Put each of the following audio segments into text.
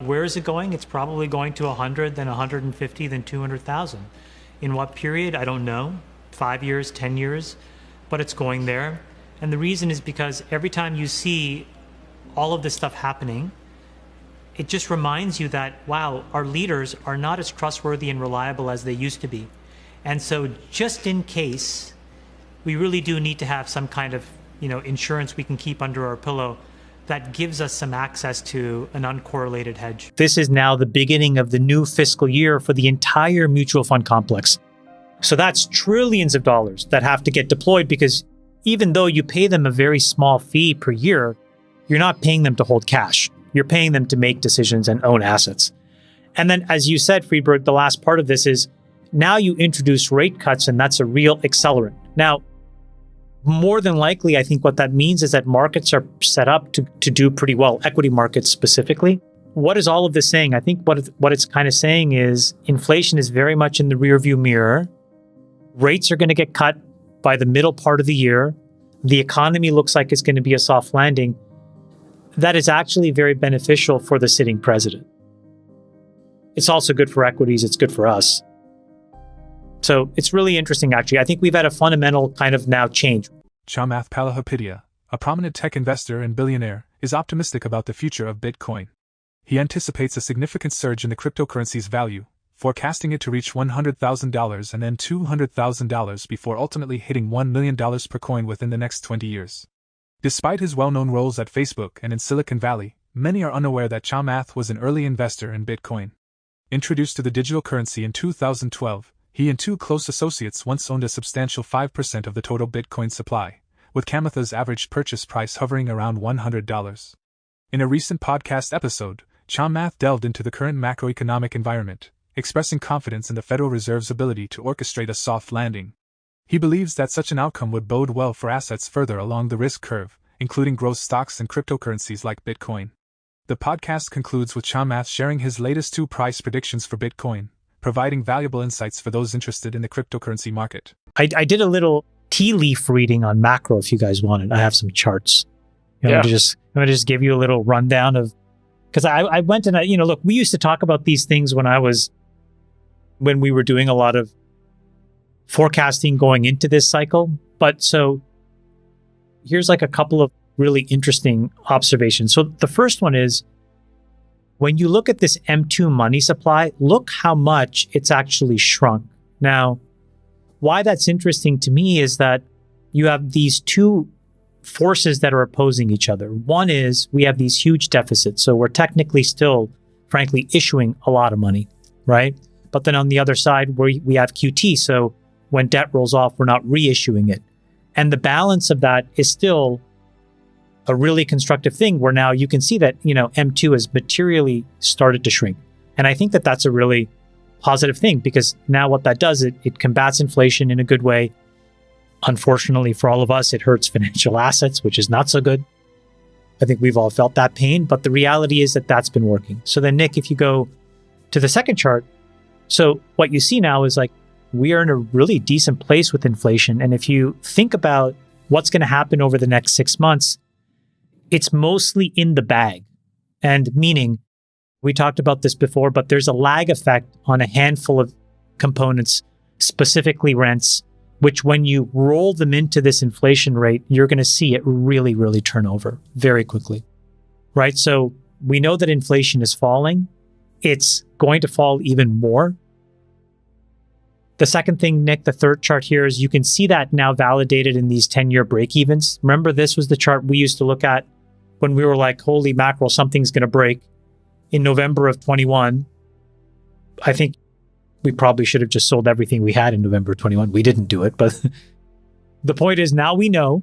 Where is it going? It's probably going to 100, then 150, then 200,000. In what period? I don't know. 5 years, 10 years, but it's going there. And the reason is because every time you see all of this stuff happening, it just reminds you that, wow, our leaders are not as trustworthy and reliable as they used to be. And so just in case, we really do need to have some kind of, insurance we can keep under our pillow that gives us some access to an uncorrelated hedge. This is now the beginning of the new fiscal year for the entire mutual fund complex. So that's trillions of dollars that have to get deployed, because even though you pay them a very small fee per year, you're not paying them to hold cash. You're paying them to make decisions and own assets. And then, as you said, Friedberg, the last part of this is now you introduce rate cuts, and that's a real accelerant. Now, more than likely, I think what that means is that markets are set up to do pretty well, equity markets specifically. What is all of this saying? I think what it's kind of saying is inflation is very much in the rearview mirror. Rates are going to get cut by the middle part of the year. The economy looks like it's going to be a soft landing. That is actually very beneficial for the sitting president. It's also good for equities. It's good for us. So it's really interesting, actually. I think we've had a fundamental kind of now change. Chamath Palihapitiya, a prominent tech investor and billionaire, is optimistic about the future of Bitcoin. He anticipates a significant surge in the cryptocurrency's value, forecasting it to reach $100,000 and then $200,000 before ultimately hitting $1 million per coin within the next 20 years. Despite his well-known roles at Facebook and in Silicon Valley, many are unaware that Chamath was an early investor in Bitcoin. Introduced to the digital currency in 2012, he and two close associates once owned a substantial 5% of the total Bitcoin supply, with Chamath's average purchase price hovering around $100. In a recent podcast episode, Chamath delved into the current macroeconomic environment, expressing confidence in the Federal Reserve's ability to orchestrate a soft landing. He believes that such an outcome would bode well for assets further along the risk curve, including growth stocks and cryptocurrencies like Bitcoin. The podcast concludes with Chamath sharing his latest 2 price predictions for Bitcoin, providing valuable insights for those interested in the cryptocurrency market. I did a little tea leaf reading on macro if you guys wanted. I have some charts. I'm going to just give you a little rundown of, because I went and look, we used to talk about these things when we were doing a lot of forecasting going into this cycle. But so here's like a couple of really interesting observations. So the first one is, when you look at this M2 money supply, look how much it's actually shrunk. Now, why that's interesting to me is that you have these two forces that are opposing each other. One is we have these huge deficits. So we're technically still, frankly, issuing a lot of money, right? But then on the other side, we have QT. So when debt rolls off, we're not reissuing it. And the balance of that is still a really constructive thing, where now you can see that, M2 has materially started to shrink. And I think that that's a really positive thing, because now what that does, it combats inflation in a good way. Unfortunately for all of us, it hurts financial assets, which is not so good. I think we've all felt that pain, but the reality is that that's been working. So then, Nick, if you go to the second chart, so what you see now is like, we are in a really decent place with inflation. And if you think about what's going to happen over the next 6 months, it's mostly in the bag. And meaning, we talked about this before, but there's a lag effect on a handful of components, specifically rents, which when you roll them into this inflation rate, you're going to see it really, really turn over very quickly, right? So we know that inflation is falling. It's going to fall even more. The second thing, Nick, the third chart here, is you can see that now validated in these 10-year break-evens. Remember, this was the chart we used to look at when we were like, holy mackerel, something's going to break. In November of 21, I think we probably should have just sold everything we had in November of 21. We didn't do it, but the point is now we know.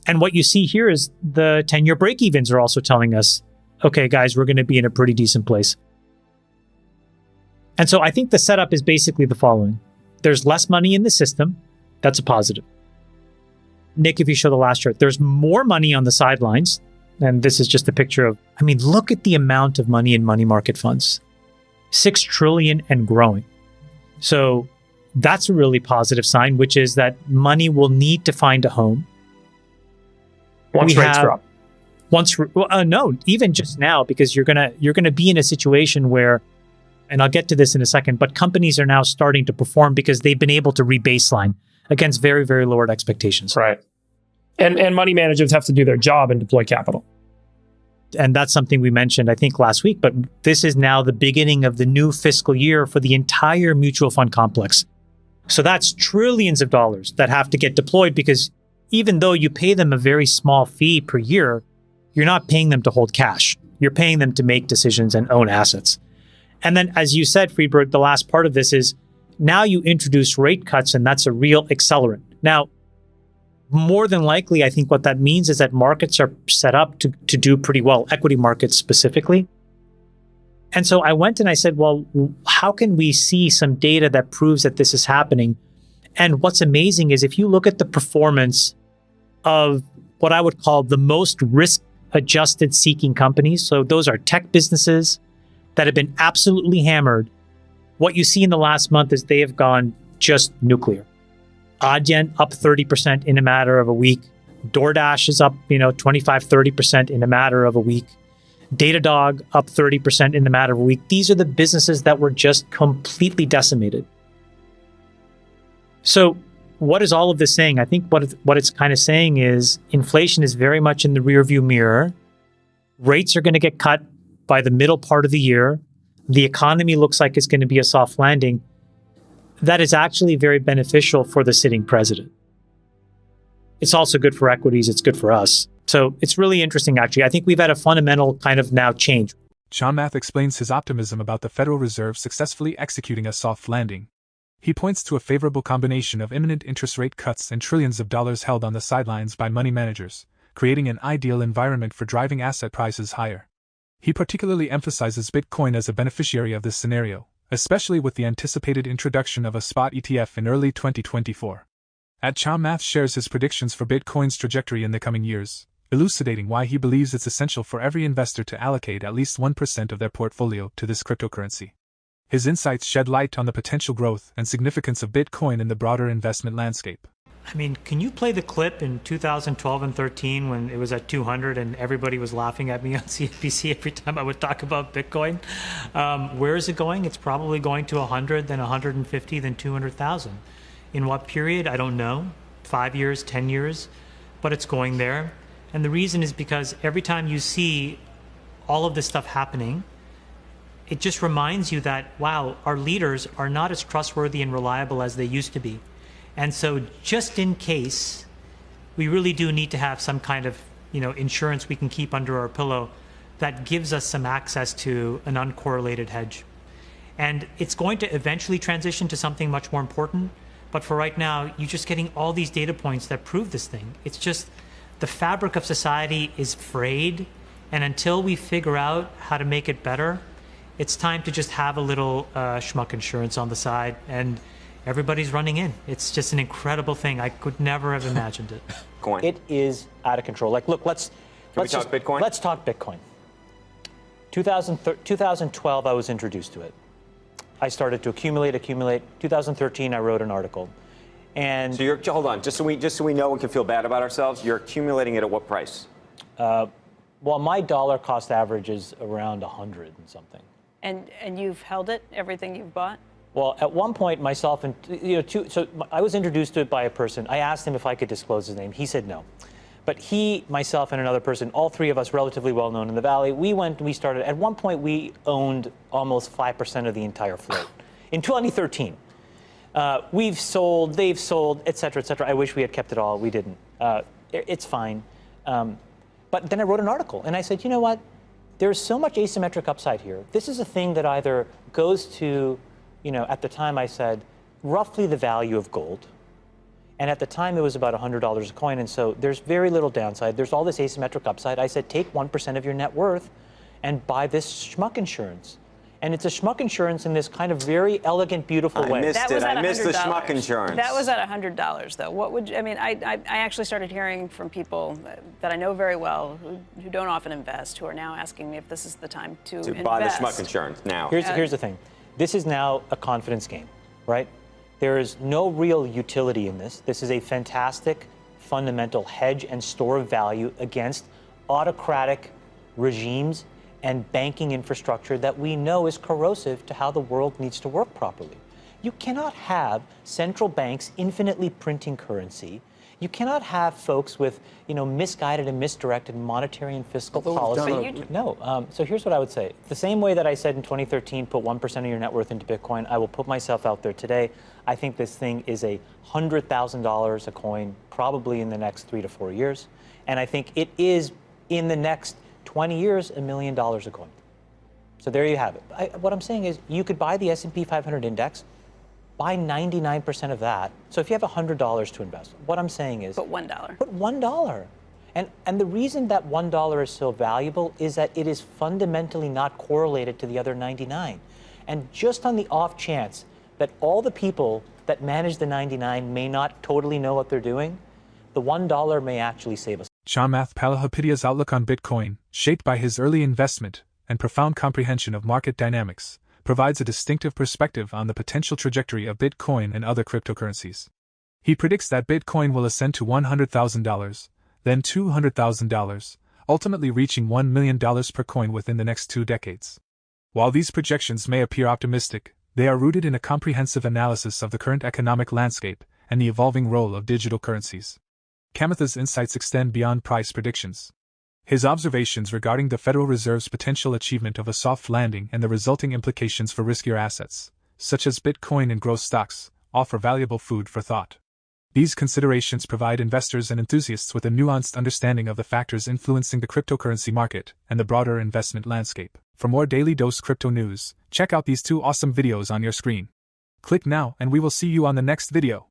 And what you see here is the 10-year break-evens are also telling us, okay, guys, we're going to be in a pretty decent place. And so I think the setup is basically the following. There's less money in the system. That's a positive. Nick, if you show the last chart, there's more money on the sidelines. And this is just a picture of, look at the amount of money in money market funds. 6 trillion and growing. So that's a really positive sign, which is that money will need to find a home. Once rates drop. No, even just now, because you're gonna be in a situation where, and I'll get to this in a second, but companies are now starting to perform because they've been able to rebaseline against very, very lowered expectations. Right. And money managers have to do their job and deploy capital. And that's something we mentioned, I think, last week, but this is now the beginning of the new fiscal year for the entire mutual fund complex. So that's trillions of dollars that have to get deployed, because even though you pay them a very small fee per year, you're not paying them to hold cash. You're paying them to make decisions and own assets. And then, as you said, Friedberg, the last part of this is now you introduce rate cuts, and that's a real accelerant. Now, more than likely, I think what that means is that markets are set up to do pretty well, equity markets specifically. And so I went and I said, well, how can we see some data that proves that this is happening? And what's amazing is if you look at the performance of what I would call the most risk-adjusted seeking companies, so those are tech businesses that have been absolutely hammered, what you see in the last month is they have gone just nuclear. Adyen up 30% in a matter of a week. DoorDash is up, 25, 30% in a matter of a week. Datadog up 30% in a matter of a week. These are the businesses that were just completely decimated. So what is all of this saying? I think what it's kind of saying is inflation is very much in the rearview mirror. Rates are going to get cut by the middle part of the year. The economy looks like it's going to be a soft landing. That is actually very beneficial for the sitting president. It's also good for equities. It's good for us. So it's really interesting, actually. I think we've had a fundamental kind of now change. Chamath explains his optimism about the Federal Reserve successfully executing a soft landing. He points to a favorable combination of imminent interest rate cuts and trillions of dollars held on the sidelines by money managers, creating an ideal environment for driving asset prices higher. He particularly emphasizes Bitcoin as a beneficiary of this scenario, especially with the anticipated introduction of a spot ETF in early 2024. Chamath shares his predictions for Bitcoin's trajectory in the coming years, elucidating why he believes it's essential for every investor to allocate at least 1% of their portfolio to this cryptocurrency. His insights shed light on the potential growth and significance of Bitcoin in the broader investment landscape. I mean, can you play the clip in 2012 and 13 when it was at 200 and everybody was laughing at me on CNBC every time I would talk about Bitcoin? Where is it going? It's probably going to 100, then 150, then 200,000. In what period? I don't know. 5 years, 10 years, but it's going there. And the reason is because every time you see all of this stuff happening, it just reminds you that, wow, our leaders are not as trustworthy and reliable as they used to be. And so just in case, we really do need to have some kind of, insurance we can keep under our pillow that gives us some access to an uncorrelated hedge. And it's going to eventually transition to something much more important. But for right now, you're just getting all these data points that prove this thing. It's just the fabric of society is frayed. And until we figure out how to make it better, it's time to just have a little schmuck insurance on the side. And everybody's running in. It's just an incredible thing. I could never have imagined it. It is out of control. Like, look, let's talk Bitcoin? Let's talk Bitcoin. 2012, I was introduced to it. I started to accumulate. 2013, I wrote an article. And so hold on, just so we know and can feel bad about ourselves, you're accumulating it at what price? Well, my dollar cost average is around 100 and something. And you've held it, everything you've bought? Well, at one point, myself and, so I was introduced to it by a person. I asked him if I could disclose his name. He said no. But he, myself, and another person, all three of us relatively well known in the Valley, we started, at one point, we owned almost 5% of the entire float. In 2013, we've sold, they've sold, et cetera, et cetera. I wish we had kept it all. We didn't. It's fine. But then I wrote an article, and I said, you know what? There's so much asymmetric upside here. This is a thing that either goes to, at the time I said, roughly the value of gold. And at the time, it was about $100 a coin. And so there's very little downside. There's all this asymmetric upside. I said, take 1% of your net worth and buy this schmuck insurance. And it's a schmuck insurance in this kind of very elegant, beautiful way. I missed the schmuck insurance. That was at $100, though. What would you, I actually started hearing from people that I know very well who don't often invest, who are now asking me if this is the time to invest. Buy the schmuck insurance now. Here's the thing. This is now a confidence game, right? There is no real utility in this. This is a fantastic fundamental hedge and store of value against autocratic regimes and banking infrastructure that we know is corrosive to how the world needs to work properly. You cannot have central banks infinitely printing currency. You cannot have folks with, misguided and misdirected monetary and fiscal policy. No. So here's what I would say. The same way that I said in 2013, put 1% of your net worth into Bitcoin, I will put myself out there today. I think this thing is $100,000 a coin, probably in the next 3 to 4 years. And I think it is, in the next 20 years, $1 million a coin. So there you have it. What I'm saying is you could buy the S&P 500 index, buy 99% of that. So if you have $100 to invest, what I'm saying is... Put $1. Put $1. And the reason that $1 is so valuable is that it is fundamentally not correlated to the other 99. And just on the off chance that all the people that manage the 99 may not totally know what they're doing, the $1 may actually save us. Chamath Palihapitiya's outlook on Bitcoin, shaped by his early investment and profound comprehension of market dynamics, provides a distinctive perspective on the potential trajectory of Bitcoin and other cryptocurrencies. He predicts that Bitcoin will ascend to $100,000, then $200,000, ultimately reaching $1 million per coin within the next 2 decades. While these projections may appear optimistic, they are rooted in a comprehensive analysis of the current economic landscape and the evolving role of digital currencies. Chamath's insights extend beyond price predictions. His observations regarding the Federal Reserve's potential achievement of a soft landing and the resulting implications for riskier assets, such as Bitcoin and growth stocks, offer valuable food for thought. These considerations provide investors and enthusiasts with a nuanced understanding of the factors influencing the cryptocurrency market and the broader investment landscape. For more Daily Dose Crypto news, check out these 2 awesome videos on your screen. Click now and we will see you on the next video.